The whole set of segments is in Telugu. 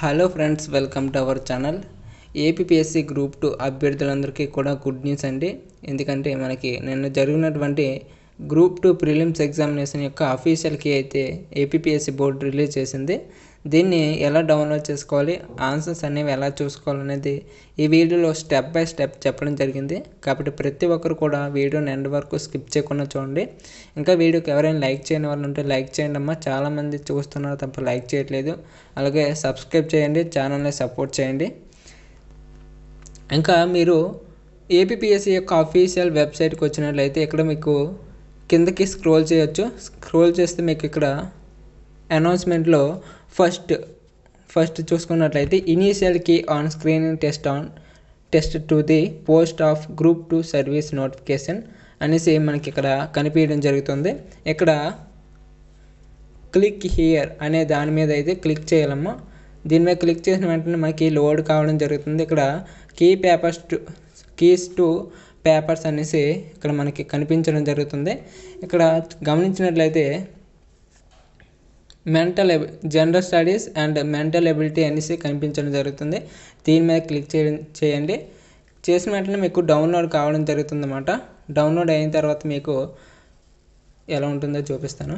Hello friends, welcome to our channel. APSC group 2 అభ్యర్థులందరికీ కూడా గుడ్ న్యూస్ అండి. ఎందుకంటే మనకి నిన్న జరిగినటువంటి గ్రూప్ 2 ప్రిలిమ్స్ ఎగ్జామినేషన్ యొక్క అఫీషియల్ కీ అయితే ఏపీఎస్సీ బోర్డు రిలీజ్ చేసింది. దీన్ని ఎలా డౌన్లోడ్ చేసుకోవాలి, ఆన్సర్స్ అనేవి ఎలా చూసుకోవాలనేది ఈ వీడియోలో స్టెప్ బై స్టెప్ చెప్పడం జరిగింది. కాబట్టి ప్రతి ఒక్కరు కూడా వీడియోని ఎండ్ వరకు స్కిప్ చేయకుండా చూడండి. ఇంకా వీడియోకి ఎవరైనా లైక్ చేయని వాళ్ళు ఉంటే లైక్ చేయండి అమ్మా. చాలామంది చూస్తున్నారు తప్ప లైక్ చేయట్లేదు. అలాగే సబ్స్క్రైబ్ చేయండి, ఛానల్ని సపోర్ట్ చేయండి. ఇంకా మీరు ఏపీఎస్సీ యొక్క అఫీషియల్ వెబ్సైట్కి వచ్చినట్లయితే ఇక్కడ మీకు కిందకి స్క్రోల్ చేయొచ్చు. స్క్రోల్ చేస్తే మీకు ఇక్కడ అనౌన్స్మెంట్లో ఫస్ట్ చూసుకున్నట్లయితే initial key on screening test to the post of group 2 service notification అనేసి మనకి ఇక్కడ కనిపించడం జరుగుతుంది. ఇక్కడ క్లిక్ హియర్ అనే దాని మీద అయితే క్లిక్ చేయాలమ్మా. దీని మీద క్లిక్ చేసిన వెంటనే మనకి లోడ్ కావడం జరుగుతుంది. ఇక్కడ కీస్ టు పేపర్స్ అనేసి ఇక్కడ మనకి కనిపించడం జరుగుతుంది. ఇక్కడ గమనించినట్లయితే general studies and mental ability అనేసి కనిపించడం జరుగుతుంది. దీని మీద క్లిక్ చేయండి. చేసిన వెంటనే మీకు డౌన్లోడ్ కావడం జరుగుతుంది అన్నమాట. డౌన్లోడ్ అయిన తర్వాత మీకు ఎలా ఉంటుందో చూపిస్తాను.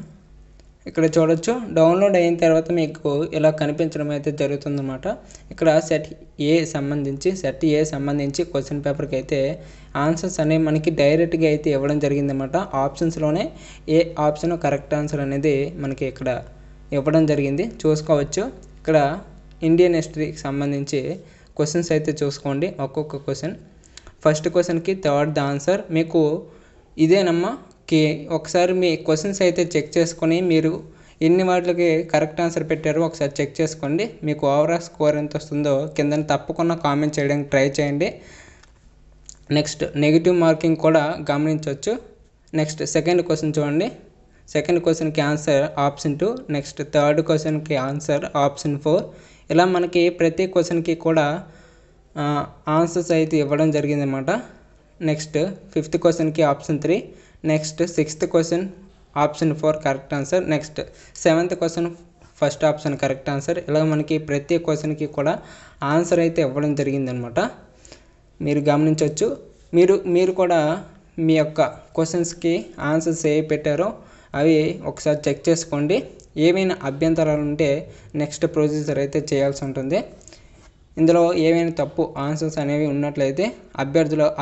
ఇక్కడ చూడొచ్చు. డౌన్లోడ్ అయిన తర్వాత మీకు ఇలా కనిపించడం అయితే జరుగుతుందన్నమాట. ఇక్కడ సెట్ ఏ సంబంధించి క్వశ్చన్ పేపర్కి అయితే ఆన్సర్స్ అనేవి మనకి డైరెక్ట్గా అయితే ఇవ్వడం జరిగిందన్నమాట. ఆప్షన్స్లోనే ఏ ఆప్షన్ కరెక్ట్ ఆన్సర్ అనేది మనకి ఇక్కడ ఇవ్వడం జరిగింది, చూసుకోవచ్చు. ఇక్కడ ఇండియన్ హిస్టరీకి సంబంధించి క్వశ్చన్స్ అయితే చూసుకోండి. ఒక్కొక్క క్వశ్చన్, ఫస్ట్ క్వశ్చన్కి థర్డ్ ఆన్సర్ మీకు ఇదేనమ్మా. ఒకసారి మీ క్వశ్చన్స్ అయితే చెక్ చేసుకొని మీరు ఎన్ని వాటికి కరెక్ట్ ఆన్సర్ పెట్టారో ఒకసారి చెక్ చేసుకోండి. మీకు ఓవరాల్ స్కోర్ ఎంత వస్తుందో కింద తప్పకుండా కామెంట్ చేయడానికి ట్రై చేయండి. నెక్స్ట్ నెగిటివ్ మార్కింగ్ కూడా గమనించవచ్చు. నెక్స్ట్ సెకండ్ క్వశ్చన్ చూడండి. సెకండ్ క్వశ్చన్కి ఆన్సర్ ఆప్షన్ 2, నెక్స్ట్ థర్డ్ క్వశ్చన్కి ఆన్సర్ ఆప్షన్ 4. ఇలా మనకి ప్రతి క్వశ్చన్కి కూడా ఆన్సర్స్ అయితే ఇవ్వడం జరిగిందన్నమాట. నెక్స్ట్ ఫిఫ్త్ క్వశ్చన్కి option 3, next sixth question option 4 correct answer, next seventh question first option correct answer. ఇలా మనకి ప్రతి క్వశ్చన్కి కూడా ఆన్సర్ అయితే ఇవ్వడం జరిగిందనమాట. మీరు గమనించవచ్చు. మీరు కూడా మీ యొక్క క్వశ్చన్స్కి ఆన్సర్స్ ఏ పెట్టారో అవి ఒకసారి చెక్ చేసుకోండి. ఏమైనా అభ్యంతరాలు ఉంటే నెక్స్ట్ ప్రొసీజర్ అయితే చేయాల్సి ఉంటుంది. ఇందులో ఏమైనా తప్పు ఆన్సర్స్ అనేవి ఉన్నట్లయితే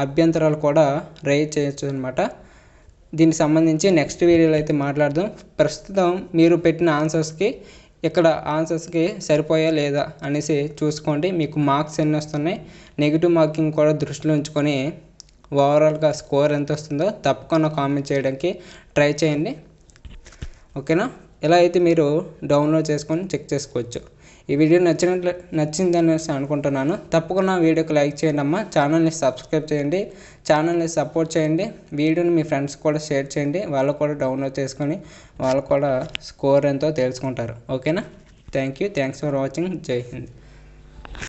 అభ్యంతరాలు కూడా రైజ్ చేయొచ్చు అనమాట. దీనికి సంబంధించి నెక్స్ట్ వీడియోలో అయితే మాట్లాడదాం. ప్రస్తుతం మీరు పెట్టిన ఆన్సర్స్కి ఇక్కడ ఆన్సర్స్కి సరిపోయా లేదా అనేసి చూసుకోండి. మీకు మార్క్స్ ఎన్ని వస్తున్నాయి, నెగిటివ్ మార్కింగ్ కూడా దృష్టిలో ఉంచుకొని ఓవరాల్గా స్కోర్ ఎంత వస్తుందో తప్పకుండా కామెంట్ చేయడానికి ట్రై చేయండి. ఓకేనా? ఇలా అయితే మీరు డౌన్లోడ్ చేసుకొని చెక్ చేసుకోవచ్చు. ఈ వీడియో నచ్చిందని అనుకుంటున్నాను. తప్పకుండా వీడియోకి లైక్ చేయండి అమ్మా. ఛానల్ని సబ్స్క్రైబ్ చేయండి, ఛానల్ని సపోర్ట్ చేయండి. వీడియోని మీ ఫ్రెండ్స్ కూడా షేర్ చేయండి. వాళ్ళు కూడా డౌన్లోడ్ చేసుకొని వాళ్ళు కూడా స్కోర్ ఎంతో తెలుసుకుంటారు. ఓకేనా? Thanks for watching. జై హింద్.